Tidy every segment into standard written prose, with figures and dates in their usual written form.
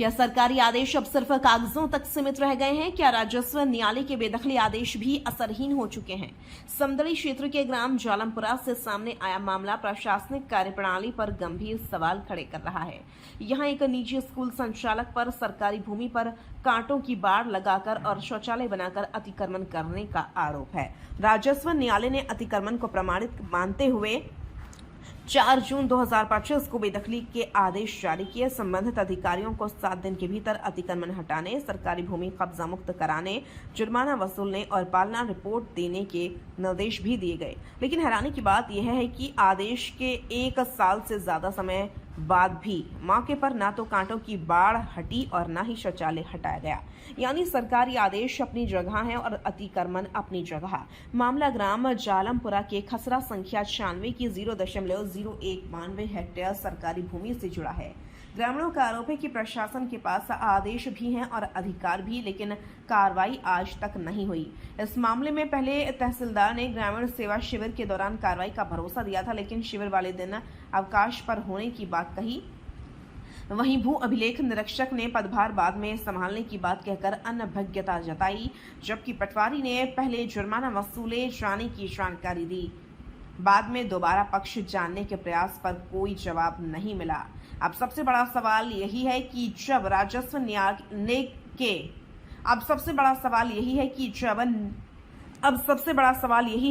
क्या सरकारी आदेश अब सिर्फ कागजों तक सीमित रह गए हैं? क्या राजस्व न्यायालय के बेदखली आदेश भी असरहीन हो चुके हैं? समदड़ी क्षेत्र के ग्राम जालमपुरा से सामने आया मामला प्रशासनिक कार्यप्रणाली पर गंभीर सवाल खड़े कर रहा है। यहां एक निजी स्कूल संचालक पर सरकारी भूमि पर कांटों की बाड़ लगाकर और शौचालय बनाकर अतिक्रमण करने का आरोप है। राजस्व न्यायालय ने अतिक्रमण को प्रमाणित मानते हुए 4 जून 2025 को बेदखली के आदेश जारी किए। संबंधित अधिकारियों को 7 दिन के भीतर अतिक्रमण हटाने, सरकारी भूमि कब्जा मुक्त कराने, जुर्माना वसूलने और पालना रिपोर्ट देने के निर्देश भी दिए गए। लेकिन हैरानी की बात यह है कि आदेश के 1 साल से ज्यादा समय बाद भी मौके पर ना तो कांटों की बाढ़ हटी और ना ही शौचालय हटाया गया। यानी सरकारी आदेश अपनी जगह है और अतिक्रमण अपनी जगह। मामला ग्राम जालमपुरा के खसरा संख्या 96 की 0.0192 हेक्टेयर सरकारी भूमि से जुड़ा है। ग्रामीणों का आरोप है कि प्रशासन के पास आदेश भी हैं और अधिकार भी, लेकिन कार्रवाई आज तक नहीं हुई। इस मामले में पहले तहसीलदार ने ग्रामीण सेवा शिविर के दौरान कार्रवाई का भरोसा दिया था, लेकिन शिविर वाले दिन अवकाश पर होने की बात कही। वहीं भू अभिलेख निरीक्षक ने पदभार बाद में संभालने की बात कहकर अनभिज्ञता जताई, जबकि पटवारी ने पहले जुर्माना वसूले जाने की जानकारी दी। बाद में दोबारा पक्ष जानने के प्रयास पर कोई जवाब नहीं मिला। अब सबसे बड़ा सवाल यही है कि जब राजस्व न्यायालय के अब सबसे बड़ा सवाल यही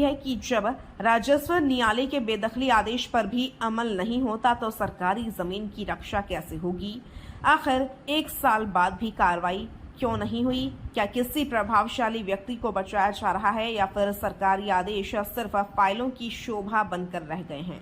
है कि जब राजस्व न्यायालय के बेदखली आदेश पर भी अमल नहीं होता तो सरकारी जमीन की रक्षा कैसे होगी? आखिर 1 साल बाद भी कार्रवाई क्यों नहीं हुई? क्या किसी प्रभावशाली व्यक्ति को बचाया जा रहा है या फिर सरकारी आदेश सिर्फ फाइलों की शोभा बनकर रह गए हैं?